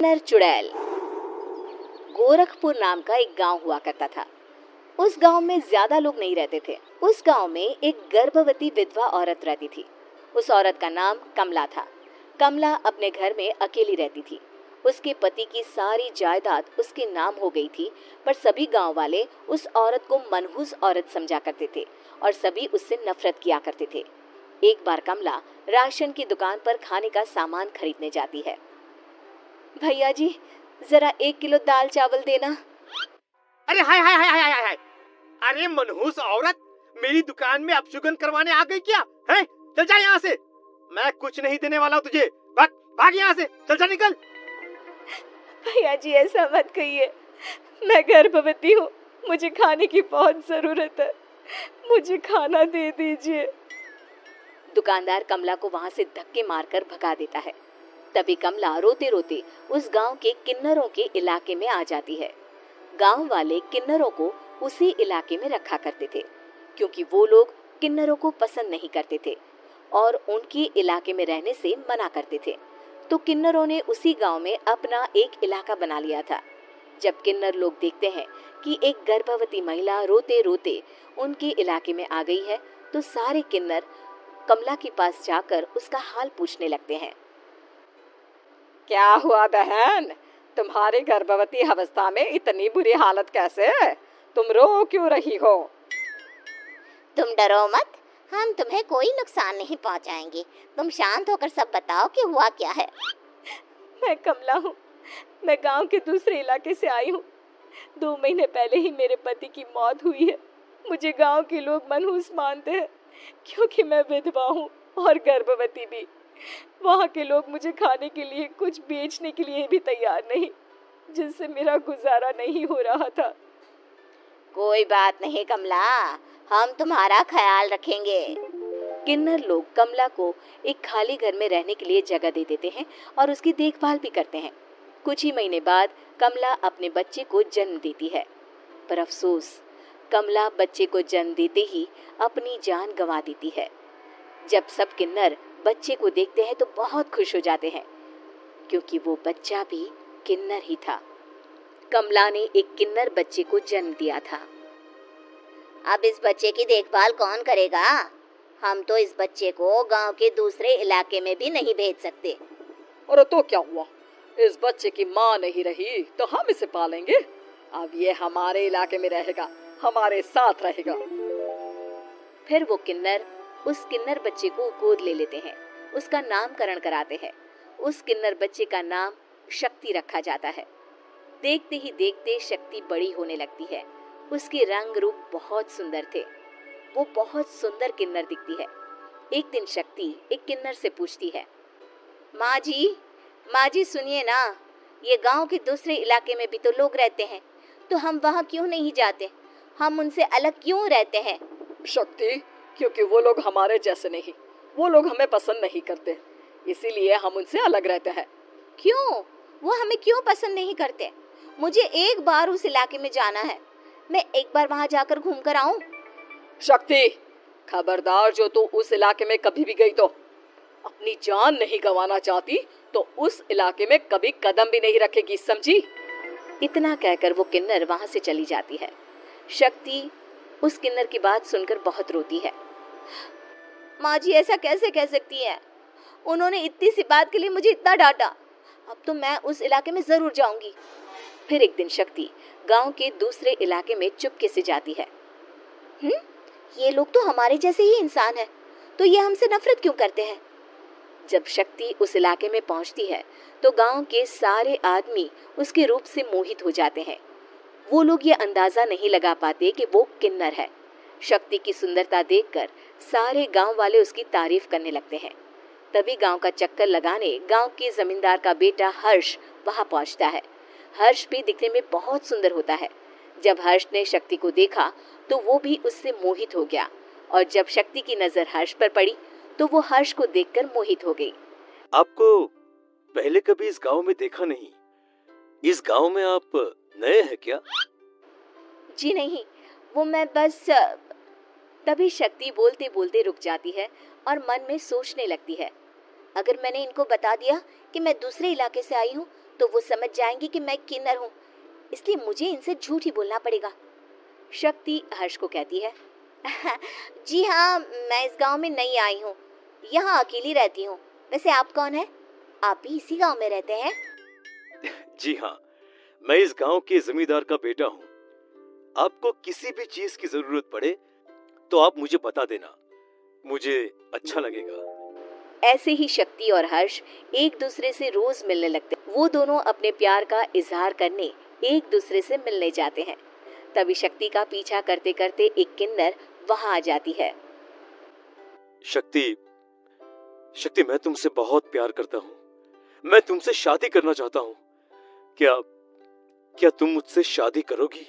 किन्नर चुड़ैल। गोरखपुर नाम का एक गांव हुआ करता था। उस गांव में ज्यादा लोग नहीं रहते थे। उस गांव में एक गर्भवती विधवा औरत रहती थी। उस औरत का नाम कमला था। कमला अपने घर में अकेली रहती थी। उसके पति की सारी जायदाद उसके नाम हो गई थी, पर सभी गांव वाले उस औरत को मनहूस औरत समझा करते थे और सभी उससे नफरत किया करते थे। एक बार कमला राशन की दुकान पर खाने का सामान खरीदने जाती है। भैया जी, जरा 1 किलो दाल चावल देना। अरे हाय हाय हाय हाय हाय! अरे मनहूस औरत, मेरी दुकान में अपशगुन करवाने आ गई क्या? है? चल जा यहाँ से। मैं कुछ नहीं देने वाला हूँ तुझे। भाग भाग यहाँ से, चल जा, निकल। भैया जी, ऐसा मत कहिए। मैं गर्भवती हूँ, मुझे खाने की बहुत जरूरत है। मुझे खाना दे दीजिए। दुकानदार कमला को वहां से धक्के मारकर भगा देता है। तभी कमला रोते रोते उस गांव के किन्नरों के इलाके में आ जाती है। गांव वाले किन्नरों को उसी इलाके में रखा करते थे, क्योंकि वो लोग किन्नरों को पसंद नहीं करते थे और उनके इलाके में रहने से मना करते थे। तो किन्नरों ने उसी गांव में अपना एक इलाका बना लिया था। जब किन्नर लोग देखते हैं कि एक गर्भवती महिला रोते रोते उनके इलाके में आ गई है, तो सारे किन्नर कमला के पास जाकर उसका हाल पूछने लगते हैं। क्या हुआ बहन, तुम्हारी गर्भवती अवस्था में इतनी बुरी हालत कैसे? तुम रो क्यों रही हो? तुम डरो मत, हम तुम्हें कोई नुकसान नहीं पहुंचाएंगे। तुम शांत होकर सब बताओ कि हुआ क्या है। मैं कमला हूँ। मैं गांव के दूसरे इलाके से आई हूँ। 2 महीने पहले ही मेरे पति की मौत हुई है। मुझे गांव के लोग मनहूस मानते हैं, क्योंकि मैं विधवा हूँ और गर्भवती भी। वहाँ के लोग मुझे खाने के लिए कुछ बेचने के लिए भी तैयार नहीं, जिससे मेरा गुजारा नहीं हो रहा था। कोई बात नहीं कमला, हम तुम्हारा ख्याल रखेंगे। किन्नर लोग कमला को एक खाली घर में रहने के लिए जगह दे देते हैं और उसकी देखभाल भी करते हैं। कुछ ही महीने बाद कमला अपने बच्चे को जन्म देती है, पर अफसोस, कमला बच्चे को जन्म देते ही अपनी जान गंवा देती है। जब सब किन्नर बच्चे को देखते हैं तो बहुत खुश हो जाते हैं, क्योंकि वो बच्चा भी किन्नर ही था। कमला ने एक किन्नर बच्चे को जन्म दिया था। अब इस बच्चे की देखभाल कौन करेगा? हम तो इस बच्चे को गांव के दूसरे इलाके में भी नहीं भेज सकते। और तो क्या हुआ, इस बच्चे की माँ नहीं रही तो हम इसे पालेंगे। अब ये हमारे इलाके में रहेगा, हमारे साथ रहेगा। फिर वो किन्नर उस किन्नर बच्चे को गोद ले लेते हैं, उसका नामकरण कराते हैं। उस किन्नर बच्चे का नाम शक्ति रखा जाता है। देखते ही देखते शक्ति बड़ी होने लगती है। उसके रंग रूप बहुत सुंदर थे। वो बहुत सुंदर किन्नर दिखती है। एक दिन शक्ति एक किन्नर से पूछती है, माँ जी सुनिए ना, ये गांव के दूसरे इलाके में भी तो लोग रहते हैं, तो हम वहाँ क्यों नहीं जाते? हम उनसे अलग क्यों रहते हैं? शक्ति, क्योंकि वो लोग हमारे जैसे नहीं, वो लोग हमें पसंद नहीं करते, इसीलिए हम उनसे अलग रहते हैं। क्यों? वो हमें क्यों पसंद नहीं करते? मुझे एक बार उस इलाके में जाना है। मैं एक बार वहाँ जाकर घूम कर आऊं। शक्ति, खबरदार, जो तू उस इलाके में कभी भी गई तो अपनी जान नहीं गंवाना चाहती तो उस इलाके में कभी कदम भी नहीं रखेगी, समझी? इतना कहकर वो किन्नर वहां से चली जाती है। शक्ति उस किन्नर की बात सुनकर बहुत रोती है। माँ जी, ऐसा कैसे कह सकती हैं? उन्होंने इतनी सी बात के लिए मुझे इतना डांटा। अब तो मैं उस इलाके में जरूर जाऊंगी। फिर एक दिन शक्ति गांव के दूसरे इलाके में चुपके से जाती है। ये लोग तो हमारे जैसे ही इंसान हैं, तो ये हमसे नफरत क्यों करते हैं? जब शक्ति उस इलाके में पहुंचती है तो गांव के सारे आदमी उसके रूप से मोहित हो जाते हैं। वो लोग ये अंदाजा नहीं लगा पाते कि वो किन्नर है। शक्ति की सुंदरता देखकर सारे गांव वाले उसकी तारीफ करने लगते हैं। तभी गांव का चक्कर लगाने गांव के जमींदार का बेटा हर्ष वहां पहुंचता है। हर्ष भी दिखने में बहुत सुंदर होता है। जब हर्ष ने शक्ति को देखा तो वो भी उससे मोहित हो गया, और जब शक्ति की नजर हर्ष पर पड़ी तो वो हर्ष को देखकर मोहित हो गई। आपको पहले कभी इस गांव में देखा नहीं। इस गांव में आप नए हैं क्या? जी नहीं, वो मैं बस। तभी शक्ति बोलते बोलते रुक जाती है और मन में सोचने लगती है, अगर मैंने इनको बता दिया कि मैं दूसरे इलाके से आई हूँ तो वो समझ जाएंगी कि मैं किन्नर हूँ, इसलिए मुझे इनसे झूठ ही बोलना पड़ेगा। शक्ति हर्ष को कहती है। जी हाँ, मैं इस गांव में नई आई हूँ, यहाँ अकेली रहती हूँ। वैसे आप कौन है? आप भी इसी गांव में रहते हैं? जी हाँ, मैं इस गांव के जमींदार का बेटा हूँ। आपको किसी भी चीज की जरूरत पड़े तो आप मुझे बता देना, मुझे अच्छा लगेगा। ऐसे ही शक्ति और हर्ष एक दूसरे से रोज मिलने लगते। वो दोनों अपने प्यार का इजहार करने एक दूसरे से मिलने जाते हैं। तभी शक्ति का पीछा करते करते एक किन्नर वहां आ जाती है। शक्ति, शक्ति, मैं तुमसे बहुत प्यार करता हूँ। मैं तुमसे शादी करना चाहता हूँ। क्या क्या तुम मुझसे शादी करोगी?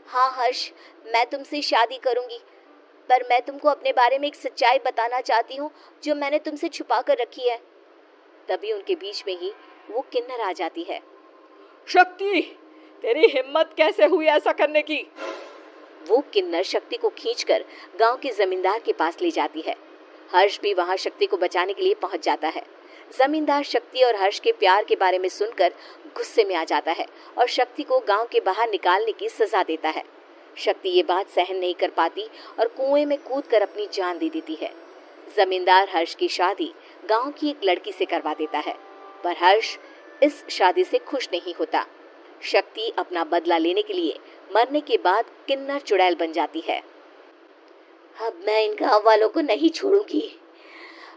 हाँ हर्ष, मैं तुमसे शादी करूंगी, पर मैं तुमको अपने बारे में एक सच्चाई बताना चाहती हूँ जो मैंने तुमसे छुपा कर रखी है। तभी उनके बीच में ही वो किन्नर आ जाती है। शक्ति, तेरी हिम्मत कैसे हुई ऐसा करने की? वो किन्नर शक्ति को खींचकर गांव के जमींदार के पास ले जाती है। हर्ष भी वहां शक्ति को बचाने के लिए पहुंच जाता है। जमींदार शक्ति और हर्ष के प्यार के बारे में सुनकर गुस्से में आ जाता है और शक्ति को गांव के बाहर निकालने की सजा देता है। शक्ति ये बात सहन नहीं कर पाती और कुएं में कूदकर अपनी जान दे देती है। जमींदार हर्ष की शादी गांव की एक लड़की से करवा देता है, पर हर्ष इस शादी से खुश नहीं होता। शक्ति अपना बदला लेने के लिए मरने के बाद किन्नर चुड़ैल बन जाती है। अब मैं इन गांव वालों को नहीं छोड़ूंगी,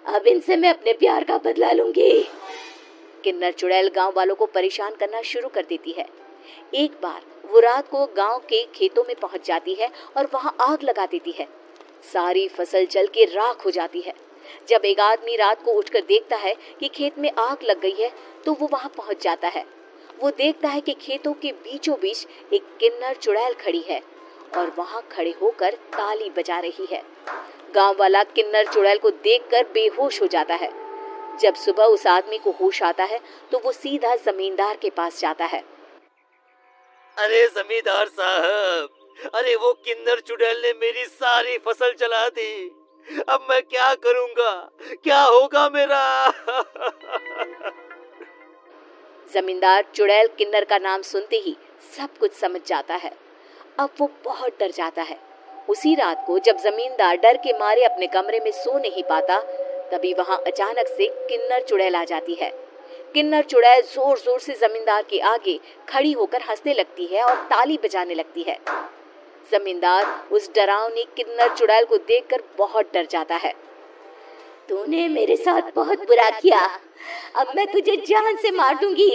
अब इनसे मैं अपने प्यार का बदला लूंगी। किन्नर चुड़ैल गांव वालों को परेशान करना शुरू कर देती है। एक बार वो रात को गांव के खेतों में पहुंच जाती है और वहां आग लगा देती है। सारी फसल जल के राख हो जाती है। जब एक आदमी रात को उठकर देखता है कि खेत में आग लग गई है तो वो वहां पहुंच जाता है। वो देखता है कि खेतों के बीचों बीच एक किन्नर चुड़ैल खड़ी है और वहां खड़े होकर ताली बजा रही है। गांव वाला किन्नर चुड़ैल को देखकर बेहोश हो जाता है। जब सुबह उस आदमी को होश आता है तो वो सीधा जमींदार के पास जाता है। अरे जमींदार साहब, अरे वो किन्नर चुड़ैल ने मेरी सारी फसल जला दी। अब मैं क्या करूंगा? क्या होगा मेरा? जमींदार चुड़ैल किन्नर का नाम सुनते ही सब कुछ समझ जाता है। अब वो बहुत डर जाता है। उसी रात को जब जमींदार डर के मारे अपने कमरे में सो नहीं पाता, तभी वहां अचानक से किन्नर चुड़ैल आ जाती है। किन्नर चुड़ैल जोर जोर से जमींदार के आगे खड़ी होकर हंसने लगती है और ताली बजाने लगती है। जमींदार उस डरावनी किन्नर चुड़ैल को देखकर बहुत डर जाता है। तूने मेरे साथ बहुत बुरा किया, अब मैं तुझे जान से मार दूंगी।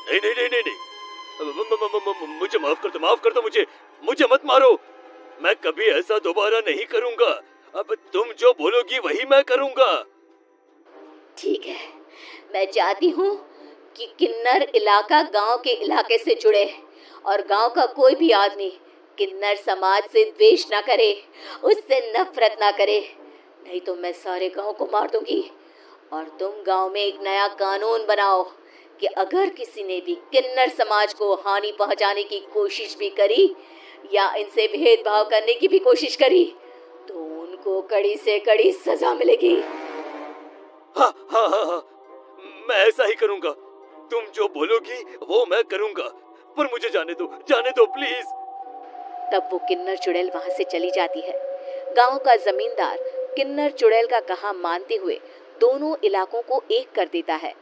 नहीं नहीं नहीं नहीं, मुझे माफ कर दो, मुझे मत मारो। मैं कभी ऐसा दोबारा नहीं करूंगा। अब तुम जो बोलोगी वही मैं करूंगा। ठीक है, मैं चाहती हूँ कि किन्नर इलाका गांव के इलाके से जुड़े और गांव का कोई भी आदमी किन्नर समाज से द्वेष ना करे, उससे नफरत ना करे, नहीं तो मैं सारे गांव को मार दूंगी। और तुम गांव में एक नया कानून बनाओ कि अगर किसी ने भी किन्नर समाज को हानि पहुंचाने की कोशिश भी करी या इनसे भेदभाव करने की भी कोशिश करी तो उनको कड़ी से कड़ी सजा मिलेगी। हाँ हाँ हाँ हाँ, मैं ऐसा ही करूंगा। तुम जो बोलोगी वो मैं करूंगा, पर मुझे जाने दो प्लीज। तब वो किन्नर चुड़ैल वहां से चली जाती है। गांव का जमींदार किन्नर चुड़ैल का कहा मानते हुए दोनों इलाकों को एक कर देता है